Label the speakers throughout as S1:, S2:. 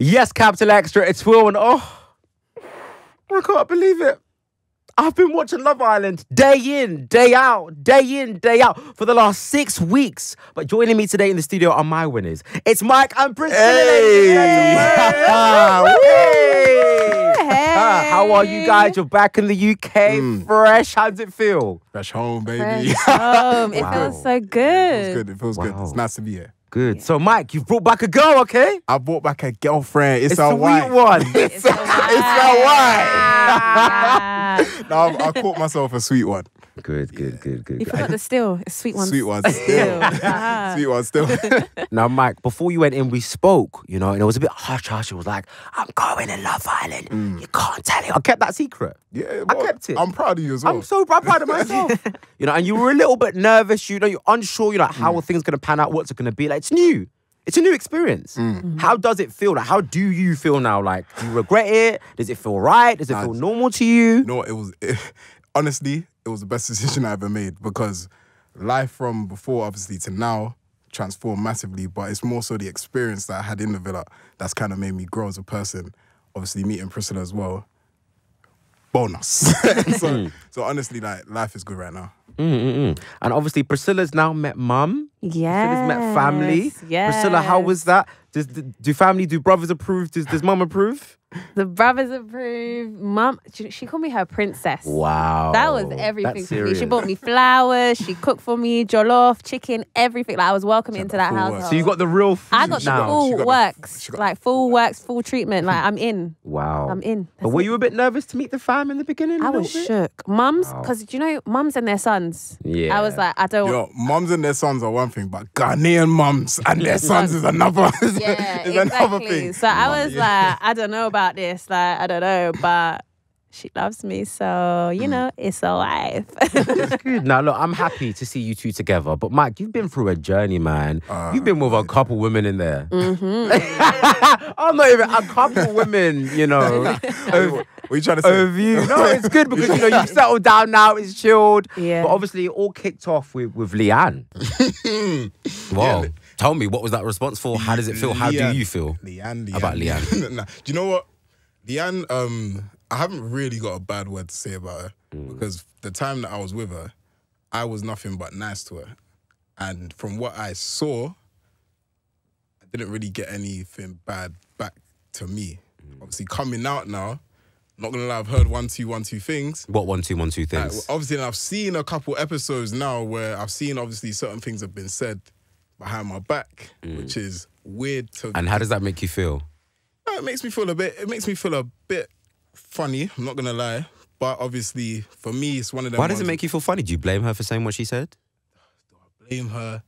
S1: Yes, Capital Extra, it's Will, and I can't believe it. I've been watching Love Island day in, day out for the last 6 weeks. But joining me today in the studio are my winners. It's Mike and Priscilla. Hey! How are you guys? You're back in the UK, fresh. How does it feel?
S2: Fresh home, baby.
S3: Fresh home. It feels so good.
S2: It feels good. It's nice to be here.
S1: Good. Yeah. So, Mike, you've brought back a girl, okay?
S2: I brought back a girlfriend. It's a
S1: sweet
S2: wife.
S1: one.
S2: It's a wife. No, I caught myself a sweet one.
S1: Good.
S3: You forgot the still. It's sweet one.
S2: Sweet one still. Sweet one still.
S1: Now, Mike, before you went in, we spoke, and it was a bit hush-hush. It was like, I'm going in Love Island. You can't tell it. I kept that secret.
S2: Yeah,
S1: I kept it.
S2: I'm proud of you as well.
S1: I'm so proud of myself. And you were a little bit nervous. You're unsure. You're like, how are things going to pan out? What's it going to be? Like, it's new. It's a new experience. How does it feel? Like, how do you feel now? Like, do you regret it? Does it feel right? Does it feel normal to you?
S2: No, honestly, it was the best decision I ever made because life from before, obviously, to now transformed massively, but it's more so the experience that I had in the villa that's kind of made me grow as a person. Obviously, meeting Priscilla as well. Bonus. So honestly, like, life is good right now.
S1: And obviously, Priscilla's now met mum.
S3: Yes.
S1: Priscilla's met family.
S3: Yes.
S1: Priscilla, how was that? Do brothers approve? Does mum approve?
S3: The brothers approve. Mum, she called me her princess.
S1: Wow.
S3: That was everything for me. She bought me flowers. She cooked for me, jollof, chicken, everything. Like, I was welcome into that household.
S1: So you got the real food
S3: I got
S1: now.
S3: the full works. Full works, full treatment. Like, I'm in.
S1: Wow.
S3: I'm in.
S1: But were you a bit nervous to meet the fam in the beginning?
S3: I was shook. Mums, because mums and their sons.
S1: Yeah.
S3: I was like, I don't...
S2: Yo, mums and their sons are one thing, but Ghanaian mums and their sons is another.
S3: Yeah,
S2: another thing.
S3: So I was like, I don't know about this. Like, I don't know, but she loves me, so it's a wife.
S1: It's good. Now look, I'm happy to see you two together. But Mike, you've been through a journey, man. You've been with a couple women in there. I'm not even a couple women.
S2: What are you trying to say?
S1: Of you. No, it's good because you've settled down now. It's chilled.
S3: Yeah.
S1: But obviously, it all kicked off with Leanne. Wow. Tell me, what was that response for? How does it feel? How do you feel about Leanne?
S2: Nah, do you know what? Leanne, I haven't really got a bad word to say about her because the time that I was with her, I was nothing but nice to her. And from what I saw, I didn't really get anything bad back to me. Obviously, coming out now, not gonna lie, I've heard one, two things.
S1: What 1, 2, 1, 2 things?
S2: Obviously, and I've seen a couple episodes now where I've seen obviously certain things have been said behind my back, which is weird to.
S1: And how does that make you feel?
S2: It makes me feel a bit funny, I'm not gonna lie. But obviously, for me, it's one of them.
S1: Why does it make you feel funny? Do you blame her for saying what she said?
S2: Do I blame her?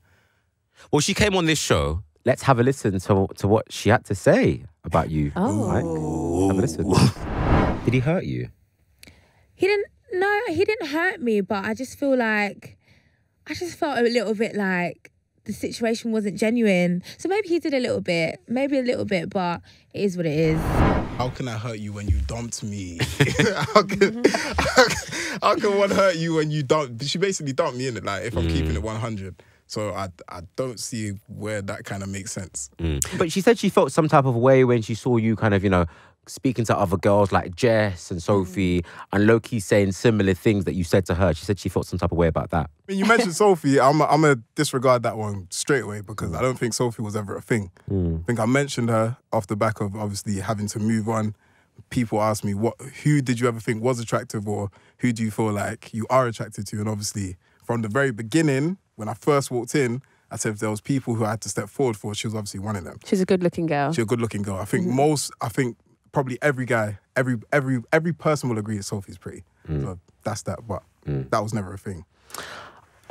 S1: Well, she came on this show. Let's have a listen to what she had to say about you.
S3: Oh.
S1: Mike. Have a listen. Did he hurt you?
S4: He didn't hurt me, but I just felt a little bit like the situation wasn't genuine. So maybe he did a little bit, but it is what it is.
S2: How can I hurt you when you dumped me? how can one hurt you when you dumped? She basically dumped me in it, like, if I'm keeping it 100. So I don't see where that kind of makes sense.
S1: But she said she felt some type of way when she saw you kind of, speaking to other girls like Jess and Sophie and low-key saying similar things that you said to her. She said she felt some type of way about that.
S2: I mean, you mentioned Sophie. I'm going to disregard that one straight away because I don't think Sophie was ever a thing. I think I mentioned her off the back of obviously having to move on. People ask me, who did you ever think was attractive or who do you feel like you are attracted to? And obviously, from the very beginning, when I first walked in, I said if there was people who I had to step forward for, she was obviously one of them.
S3: She's a good-looking girl.
S2: She's a good-looking girl. I think probably every guy, every person will agree that Sophie's pretty. So that's that, but that was never a thing.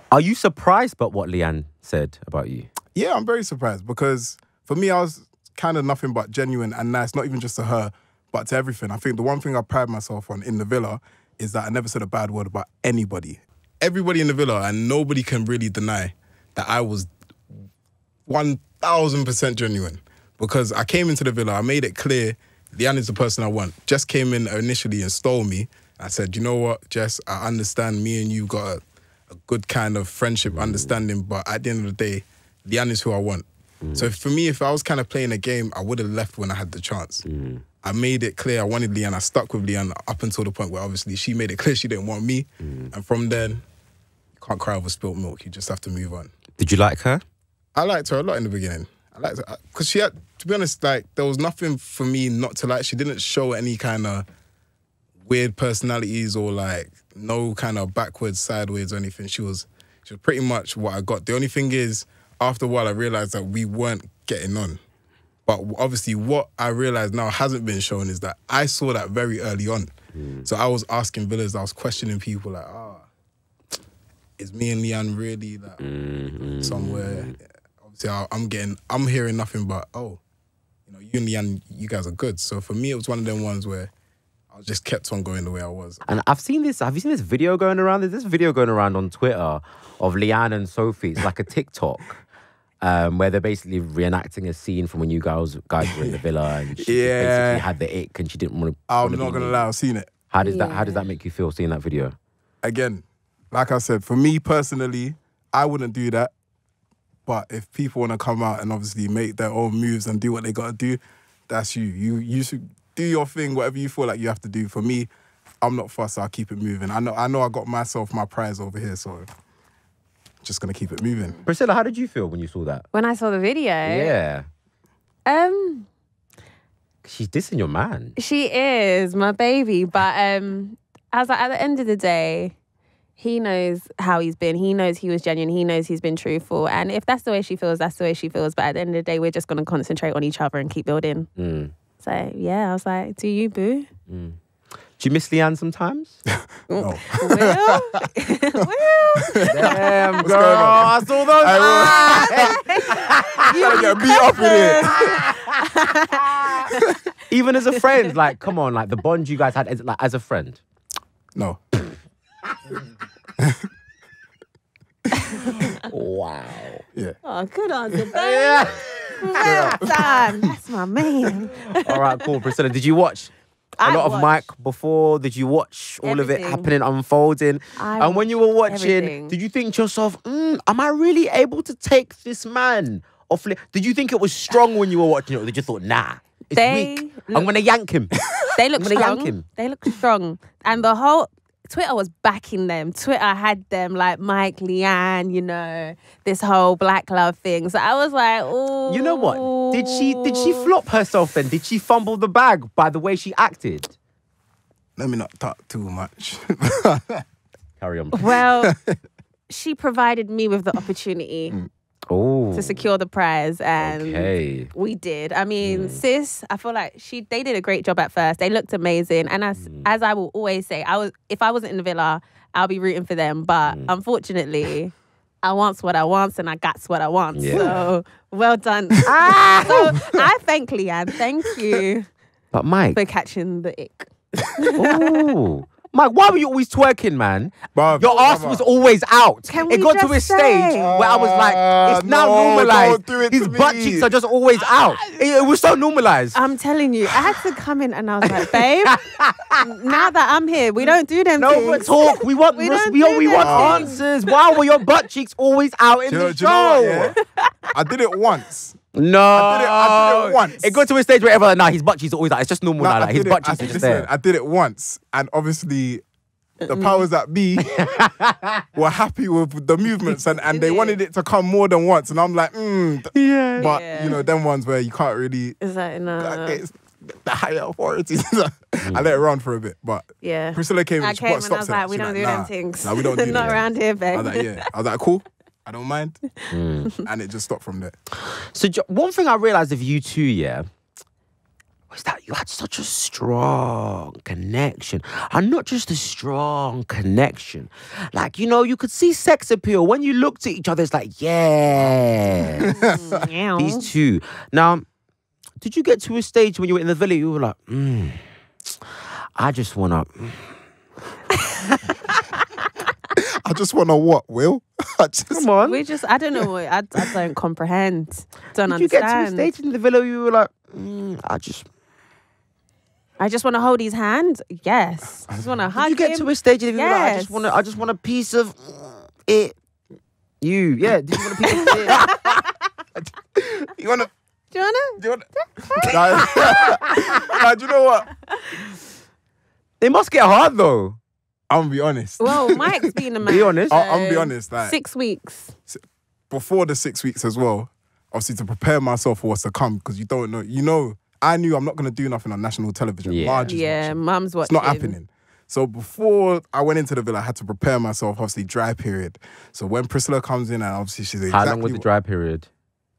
S1: Are you surprised by what Leanne said about you?
S2: Yeah, I'm very surprised because for me, I was kind of nothing but genuine and nice, not even just to her, but to everything. I think the one thing I pride myself on in the villa is that I never said a bad word about anybody. Everybody in the villa, and nobody can really deny that I was 1000% genuine because I came into the villa, I made it clear Leanne is the person I want. Jess came in initially and stole me. I said, you know what, Jess, I understand me and you got a good kind of friendship understanding, but at the end of the day, Leanne is who I want. So for me, if I was kind of playing a game, I would have left when I had the chance. I made it clear I wanted Leanne. I stuck with Leanne up until the point where obviously she made it clear she didn't want me. And from then, you can't cry over spilt milk. You just have to move on.
S1: Did you like her?
S2: I liked her a lot in the beginning. I liked her because she had, to be honest, like there was nothing for me not to like. She didn't show any kind of weird personalities or like no kind of backwards, sideways or anything. She was pretty much what I got. The only thing is, after a while, I realized that we weren't getting on. But obviously, what I realized now hasn't been shown is that I saw that very early on. So I was asking villas, I was questioning people like, is me and Leanne really like somewhere? Obviously, I'm hearing nothing but, you and Leanne, you guys are good. So for me, it was one of them ones where I just kept on going the way I was.
S1: And I've seen this. Have you seen this video going around? There's this video going around on Twitter of Leanne and Sophie. It's like a TikTok. Where they're basically reenacting a scene from when you guys were in the villa and she basically had the ick and she didn't want to.
S2: I'm not going to lie, I've seen it.
S1: How does that make you feel seeing that video?
S2: Again, like I said, for me personally, I wouldn't do that. But if people want to come out and obviously make their own moves and do what they got to do, that's you. You should do your thing, whatever you feel like you have to do. For me, I'm not fussed, I'll keep it moving. I know I got myself my prize over here, so just gonna keep it moving.
S1: Priscilla, how did you feel when you saw that?
S3: When I saw the video?
S1: Yeah. She's dissing your man.
S3: She is my baby, but I was like, at the end of the day, he knows how he's been. He knows he was genuine. He knows he's been truthful. And if that's the way she feels, that's the way she feels. But at the end of the day, we're just going to concentrate on each other and keep building. So, yeah, I was like, do you, boo?
S1: Do you miss Leanne sometimes?
S2: No.
S3: Will?
S1: Damn,
S2: What's
S1: girl.
S2: going on?
S1: I saw those eyes.
S2: You gotta get beat up in it.
S1: Even as a friend, like, come on, like the bond you guys had as a friend.
S2: No.
S1: Wow.
S2: Yeah.
S3: Oh, good answer, babe.
S1: Yeah.
S3: Well done. That's my man.
S1: All right, cool. Priscilla, did you watch a lot of Mike before? Did you watch all of it happening, unfolding? And when you were watching, did you think to yourself, am I really able to take this man off? Did you think it was strong when you were watching it, or did you thought, nah, it's weak? I'm going to yank him.
S3: They look strong.
S1: Yank him.
S3: They look strong. And the whole Twitter was backing them. Twitter had them like Mike, Leanne, this whole black love thing. So I was like, oh.
S1: You know what? Did she flop herself then? Did she fumble the bag by the way she acted?
S2: Let me not talk too much.
S1: Carry on.
S3: Well, she provided me with the opportunity to secure the prize, and we did. I mean, sis, I feel like they did a great job at first. They looked amazing, and as I will always say, if I wasn't in the villa, I'll be rooting for them. But unfortunately, I wants what I want, and I got what I want. Yeah. So well done. So I thank Leanne. Thank you.
S1: But Mike,
S3: for catching the ick.
S1: Oh. Mike, why were you always twerking, man?
S2: Bruv,
S1: your ass was always out.
S3: It
S1: got to a stage where I was like, it's now normalized. His butt cheeks are just always out. It was so normalized.
S3: I'm telling you, I had to come in and I was like, babe, now that I'm here, we don't do them things.
S1: No, but talk. We want answers. Why were your butt cheeks always out in the show?
S2: I did it once.
S1: No,
S2: I did it once.
S1: It got to a stage where everyone his butt cheeks are always out. It's just normal now. Like, his butt cheeks are just there.
S2: I did it once, and obviously the powers that be were happy with the movements, and they wanted it to come more than once, and I'm like, But them ones where you can't really.
S3: Is that enough?
S2: It's the higher authorities. I let it run for a bit, but Priscilla came and
S3: I was like, we don't do them things.
S2: No, we don't do them.
S3: Not around here, babe.
S2: I was like, cool. I don't mind. And it just stopped from there.
S1: So one thing I realised of you two, was that you had such a strong connection. And not just a strong connection. Like, you could see sex appeal. When you looked at each other, it's like, these two. Now, did you get to a stage when you were in the villa, you were like, I just want to...
S2: I just want to what, Will?
S1: Come on.
S3: I don't know what, I don't comprehend. Don't understand.
S1: Did you get to a stage in the villa you were like,
S3: I just want to hold his hand? Yes. I just want to hug him?
S1: Did you get to a stage in the villa like, I just want a piece of it? Did you want a piece of it?
S2: You wanna?
S3: Do you wanna?
S2: Do you wanna? Nah, do you know what?
S1: They must get hard though.
S2: I'm gonna be honest.
S3: Well, Mike's been a man.
S1: Be honest.
S3: so
S2: I'm gonna be honest. Like
S3: 6 weeks.
S2: before the 6 weeks as well. Obviously, to prepare myself for what's to come, because you don't know. You know, I knew I'm not gonna do nothing on national television.
S1: Yeah.
S2: Marge is watching.
S3: Mum's
S2: It's
S3: watching.
S2: not happening. So before I went into the villa, I had to prepare myself, obviously, dry period. So when Priscilla comes in, and obviously she's exactly...
S1: How long was the dry period?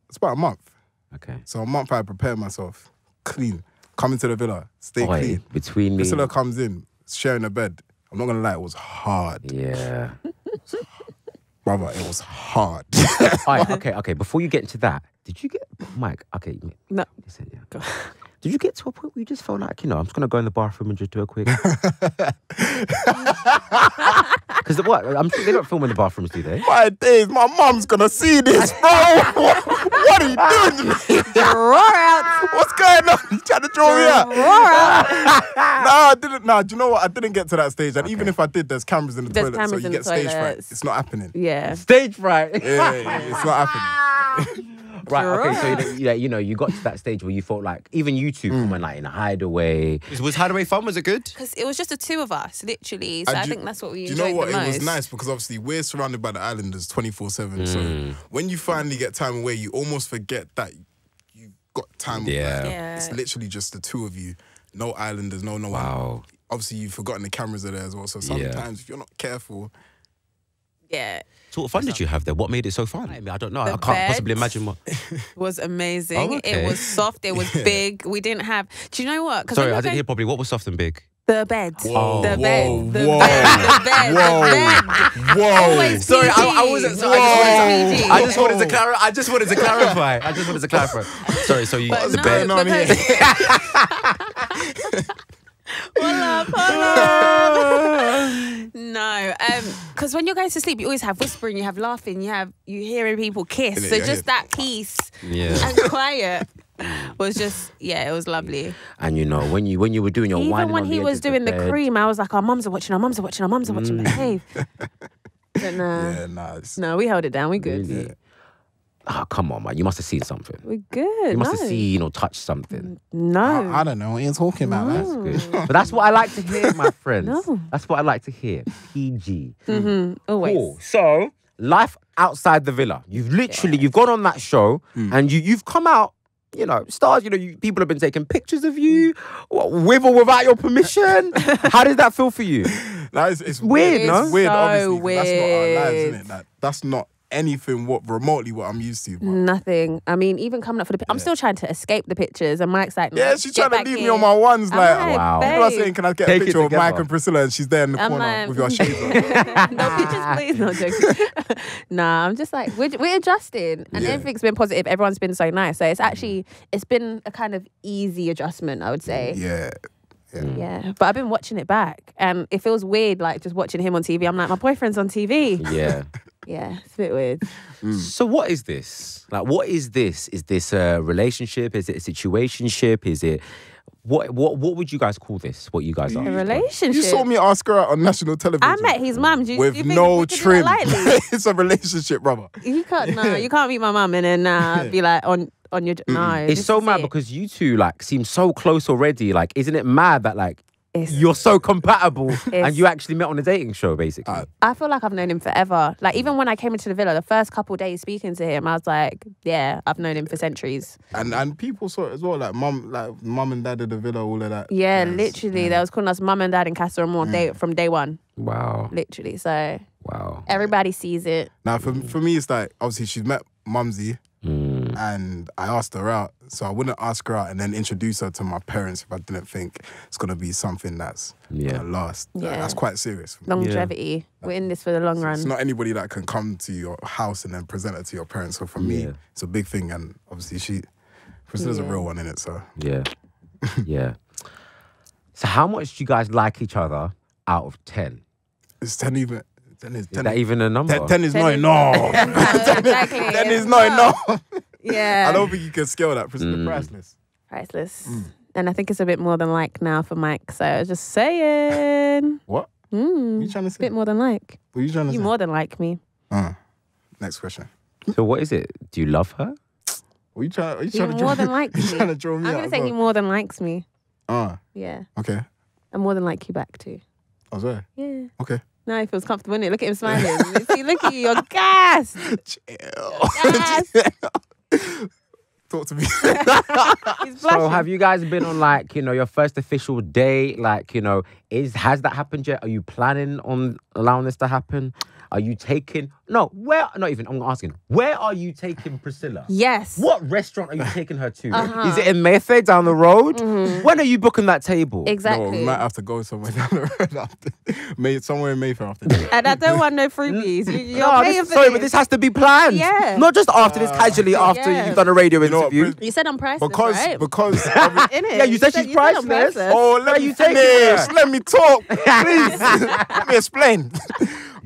S2: It's about a month.
S1: Okay.
S2: So a month I prepared myself, clean. Come into the villa, stay clean.
S1: Between me...
S2: Priscilla comes in, sharing a bed. I'm not going to lie, it was hard.
S1: Yeah.
S2: Brother, it was hard.
S1: All right, okay. Before you get into that, did you get... Mike, okay.
S3: No.
S1: Listen, yeah. Did you get to a point where you just felt like, you know, I'm just going to go in the bathroom and just do a quick... Because what? I'm sure they don't film in the bathrooms, do they?
S2: My days, my mum's going to see this, bro. What are you doing to me?
S3: Roar out.
S2: What's going on? You trying to draw me out?
S3: Roar out.
S2: Nah, I didn't. Nah, do you know what? I didn't get to that stage. And even if I did, there's cameras in the
S3: There's
S2: toilet, so
S3: cameras
S2: you
S3: in
S2: get
S3: the
S2: stage fright.
S3: toilets.
S2: It's not happening.
S3: Yeah.
S1: Stage fright.
S2: Yeah, it's not happening.
S1: Right, okay, so you know, you got to that stage where you felt like, even you two coming like in a Hideaway.
S5: Was Hideaway fun? Was it good?
S3: Because it was just the two of us, literally. So I think that's what we enjoyed the most.
S2: Do you know what? It was nice because obviously we're surrounded by the islanders 24/7. So when you finally get time away, you almost forget that you've got time.
S1: Yeah.
S2: It's literally just the two of you. No islanders, no one. Obviously, you've forgotten the cameras are there as well. So sometimes if you're not careful.
S3: Yeah.
S5: So what fun did you have there? What made it so fun? I don't know. I can't possibly imagine what.
S3: Was amazing.
S5: Oh, okay.
S3: It was soft. It was big. We didn't have... Do you know what?
S5: Sorry, I didn't hear properly. What was soft and big?
S3: The bed.
S2: Whoa,
S3: The bed.
S2: whoa,
S3: The
S2: whoa,
S3: bed. The bed.
S2: whoa,
S3: The bed.
S2: whoa.
S3: Always
S5: Sorry,
S3: PG.
S5: I wasn't. So I just wanted to clarify. I just wanted to clarify. Sorry. So you
S3: But
S5: the
S3: no,
S5: bed.
S2: on here?
S3: No, because when you're going to sleep, you always have whispering, you have laughing, you hearing people kiss.
S2: Innit,
S3: So
S2: yeah,
S3: just
S2: yeah.
S3: that peace
S5: Yeah.
S3: and quiet was just, it was lovely.
S1: And you know, when you were doing your wine,
S3: Even when he was doing the cream, I was like, our mums are watching, behave. But no, we held it down, we good.
S1: Really? Oh, come on, man. You must have seen something.
S3: We good.
S1: You must have seen or touched something.
S3: No.
S2: I don't know what you're talking about.
S1: That's good. But that's what I like to hear, my friends.
S3: No.
S1: That's what I like to hear. PG.
S3: Always.
S1: Cool. So, life outside the villa. You've gone on that show and you've come out, you know, stars, you know, people have been taking pictures of you, with or without your permission. How did that feel for you?
S2: No, it's
S1: weird,
S2: It's
S1: no?
S2: weird,
S3: So
S2: obviously. 'Cause that's not our lives,
S3: weird.
S2: isn't it? That's not anything remotely what I'm used to. But
S3: Nothing. I mean, even coming up for the... I'm still trying to escape the pictures. And Mike's like, no,
S2: yeah, she's
S3: get
S2: trying to
S3: back
S2: leave me
S3: here.
S2: on my ones.
S3: I'm
S2: Like,
S1: wow.
S2: people are
S3: babe.
S2: saying, can I get
S1: Take
S2: a
S1: it
S2: picture of
S1: together.
S2: Mike and Priscilla? And she's there in the
S3: I'm
S2: corner
S3: like,
S2: with your shades on.
S3: No pictures, please. No joking. Nah, I'm just like, we're adjusting. And everything's been positive. Everyone's been so nice. So it's actually, it's been a kind of easy adjustment, I would say.
S2: Yeah.
S3: Yeah. But I've been watching it back. And it feels weird, like, just watching him on TV. I'm like, my boyfriend's on TV.
S1: Yeah.
S3: Yeah, it's a bit weird.
S1: So what is this? Like, what is this? Is this a relationship? Is it a situationship? Is it... What would you guys call this? What you guys are?
S3: A relationship.
S2: You saw me ask her out on national television.
S3: I met his mum. Do you
S2: with
S3: think
S2: no
S3: we could do
S2: trim.
S3: that lightly?
S2: It's a relationship, brother.
S3: You can't meet my mum and then be like on your... No.
S1: It's
S3: this
S1: so
S3: is
S1: mad
S3: it.
S1: because you two like seem so close already. Like, isn't it mad that like
S3: It's-
S1: you're so compatible and you actually met on a dating show, basically?
S3: I feel like I've known him forever. Like, even when I came into the villa, the first couple days speaking to him, I was like, yeah, I've known him for centuries.
S2: And people saw it as well, like mum and dad of the villa, all of that.
S3: Yeah,
S2: Yes.
S3: literally. They was calling us mum and dad in Casa Amor from day one.
S1: Wow.
S3: Literally. So
S1: Wow.
S3: everybody sees it.
S2: Now, for me, it's like, obviously, she's met Mumsy, and I asked her out. So I wouldn't ask her out and then introduce her to my parents if I didn't think it's going to be something that's going to last.
S3: Yeah.
S2: That's quite serious.
S3: Longevity. We're in this for the long run.
S2: It's not anybody that can come to your house and then present it to your parents. So for me, it's a big thing. And obviously, Priscilla's a real one in it. So
S1: Yeah. Yeah. So how much do you guys like each other out of 10?
S2: it's 10 even. 10 is
S1: Is that even a number?
S2: 10 is not enough.
S3: Exactly.
S2: 10 is not enough.
S3: Yeah.
S2: I don't think you can scale that. Priscilla, priceless.
S3: Priceless. And I think it's a bit more than like now for Mike. So just saying.
S2: What? What are you trying to
S3: A
S2: say?
S3: bit more than like.
S2: What are you trying to
S3: You
S2: say?
S3: more than like me.
S2: Next question.
S1: So what is it? Do you love her?
S2: Are you trying
S3: He
S2: to
S3: more than likes me.
S2: trying to draw me
S3: I'm
S2: out?
S3: going to say he more than likes me. Yeah.
S2: Okay.
S3: And more than like you back too.
S2: I was there.
S3: Yeah.
S2: Okay.
S3: No, he feels comfortable, innit? Look at him smiling. See, look at you, you're gassed.
S2: Talk to me.
S3: He's
S1: So
S3: blushing.
S1: have you guys been on like, your first official date? Like, has that happened yet? Are you planning on allowing this to happen? Are you taking, I'm asking, where are you taking Priscilla?
S3: Yes.
S1: What restaurant are you taking her to? Is it in Mayfair down the road? When are you booking that table?
S3: Exactly.
S2: No, we might have to go somewhere down the road after. Somewhere in Mayfair after that.
S3: And I don't want no freebies. You're paying for
S1: But this has to be planned.
S3: Yeah.
S1: Not just after this, casually after you've done a radio
S2: know what,
S1: interview.
S3: You said I'm priceless,
S2: Because
S3: right?
S2: Innit?
S1: Yeah, you said she's
S3: I'm
S1: priceless.
S2: Oh, let me finish. Let me talk, please. Let me explain.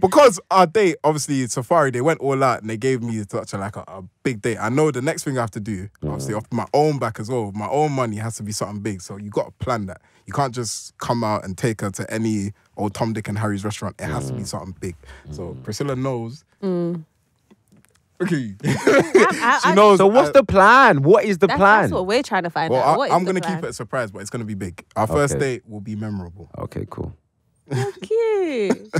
S2: Because our date, obviously, Safari, they went all out and they gave me such a big date. I know the next thing I have to do, obviously, off my own back as well, my own money has to be something big. So you got to plan that. You can't just come out and take her to any old Tom, Dick and Harry's restaurant. It has to be something big. So Priscilla knows. Okay. She knows.
S1: So what's the plan? What is the plan?
S3: That's what we're trying to find out.
S2: Well,
S3: What is
S2: I'm
S3: the
S2: going to
S3: plan?
S2: keep it a surprise, but it's going to be big. Our first date will be memorable.
S1: Okay, cool.
S3: Cute.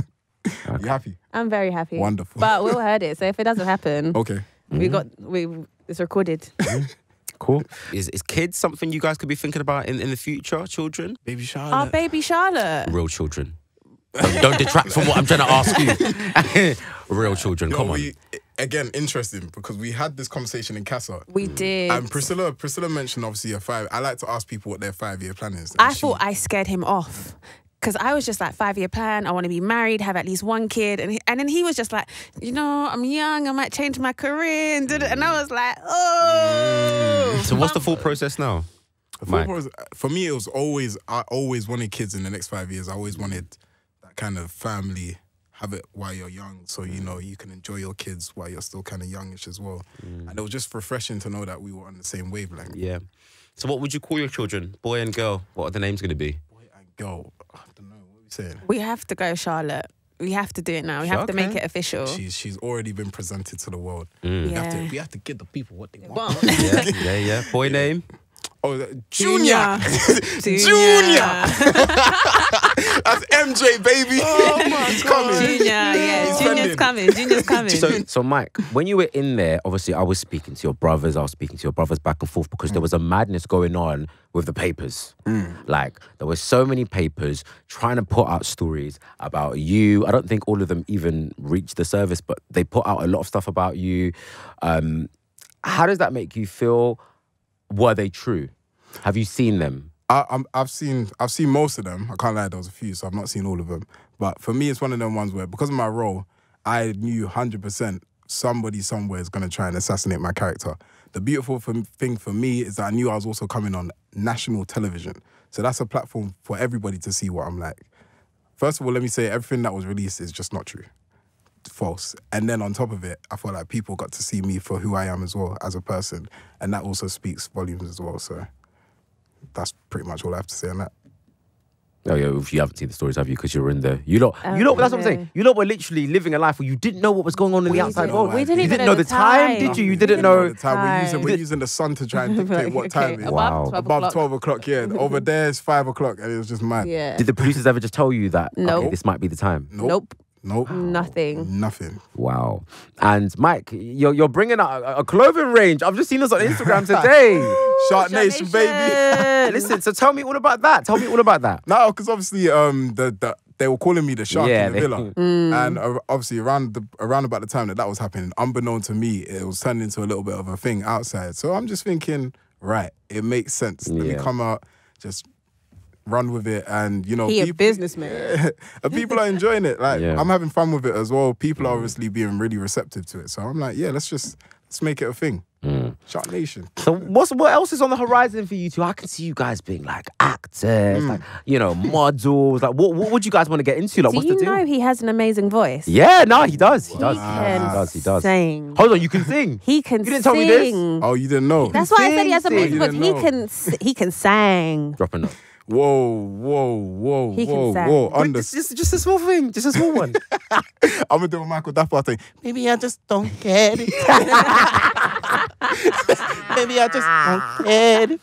S2: You happy?
S3: I'm very happy.
S2: Wonderful.
S3: But Will heard it, so if it doesn't happen,
S2: Okay.
S3: it's recorded.
S1: Cool.
S5: Is kids something you guys could be thinking about in the future? Children?
S2: Baby Charlotte.
S3: Our baby Charlotte.
S5: Real children. Don't detract from what I'm trying to ask you. Real children, come on.
S2: Again, interesting, because we had this conversation in Casa.
S3: We did.
S2: And Priscilla mentioned obviously a 5. I like to ask people what their 5-year plan is.
S3: I thought I scared him off. Because I was just like, 5-year plan, I want to be married, have at least one kid. And then he was just like, I'm young, I might change my career. And I was like, oh.
S5: So what's the full process now?
S2: For me, it was I always wanted kids in the next 5 years. I always wanted that kind of family, have it while you're young. So, you can enjoy your kids while you're still kind of youngish as well. And it was just refreshing to know that we were on the same wavelength.
S5: Yeah. So what would you call your children? Boy and girl? What are the names going to be?
S2: Boy and girl. I don't know. What are we saying?
S3: We have to go Charlotte. We have to do it now. We have to make it official.
S2: She's already been presented to the world.
S3: Yeah.
S2: We have to give the people what they want.
S5: Yeah. Boy name?
S2: Oh, Junior.
S3: Junior.
S2: That's MJ, baby. Oh my He's coming.
S3: Junior's coming. Junior's coming.
S1: So Mike, when you were in there, obviously I was speaking to your brothers. I was speaking to your brothers back and forth because there was a madness going on with the papers. Like, there were so many papers trying to put out stories about you. I don't think all of them even reached the service, but they put out a lot of stuff about you. How does that make you feel? Were they true? Have you seen them?
S2: I've seen most of them. I can't lie, there was a few, so I've not seen all of them. But for me, it's one of them ones where, because of my role, I knew 100% somebody somewhere is going to try and assassinate my character. The beautiful thing for me is that I knew I was also coming on national television. So that's a platform for everybody to see what I'm like. First of all, let me say everything that was released is just not true. False. And then on top of it, I feel like people got to see me for who I am as well as a person. And that also speaks volumes as well. So that's pretty much all I have to say on that.
S1: Oh yeah, if you haven't seen the stories, have you? Because you're in there. You lot, that's what I'm saying. You lot were literally living a life where you didn't know what was going on in the outside world.
S3: We didn't
S1: you
S3: even
S1: didn't know the time, did you? You didn't know
S2: the time. We're using the sun to try and dictate what time it is. Above 12 o'clock, yeah. Over there is 5 o'clock, and it was just mad.
S3: Yeah.
S1: Did the producers ever just tell you that,
S3: Nope.
S1: okay, this might be the time?
S3: Nope.
S2: Nothing.
S1: Wow. And Mike, you're bringing out a clothing range. I've just seen this on Instagram today.
S2: Shark Nation, baby.
S1: Listen, so tell me all about that.
S2: No, because obviously they were calling me the shark in the villa. And obviously around about the time that was happening, unbeknown to me, it was turned into a little bit of a thing outside. So I'm just thinking, right, it makes sense. Let me come out, just run with it, and
S3: he a businessman.
S2: People are enjoying it. Like I'm having fun with it as well. People are obviously being really receptive to it. So I'm like, let's make it a thing. Shark Nation.
S1: So what else is on the horizon for you two? I can see you guys being like actors, like models. Like what would you guys want to get into? Like, what's the deal?
S3: Do you know he has an amazing voice?
S1: Yeah, no, he does. He does.
S3: He can sing.
S1: Hold on, you can sing.
S3: He can.
S1: You didn't tell me this.
S2: Oh, you didn't know?
S3: That's why I said he has an amazing voice. He can sing.
S1: Drop a note.
S2: Whoa.
S3: He can sing.
S1: Just a small thing. Just a small one.
S2: I'm going to do a Michael Dapper thing. Maybe I just don't get it.
S1: Maybe I just wanted.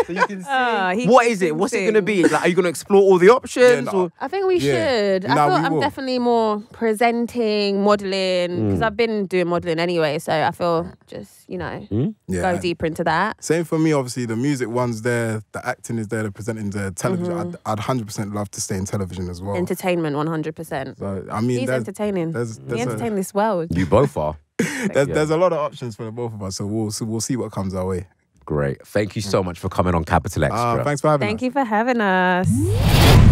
S1: So you can sing. What is it? What's it going to be? Like, are you going to explore all the options? Or?
S3: I think we should. I feel I'm definitely more presenting, modelling, because I've been doing modelling anyway. So I feel just, go deeper into that.
S2: Same for me, obviously. The music one's there, the acting is there, the presenting there, television. I'd 100% love to stay in television as well.
S3: Entertainment, 100%.
S2: So, I mean,
S3: he's entertaining. He entertain this world.
S1: You both are.
S2: There's a lot of options for the both of us, so we'll see what comes our way.
S1: Great. Thank you so much for coming on Capital Extra.
S2: Thanks for having us.
S3: Thank you for having us.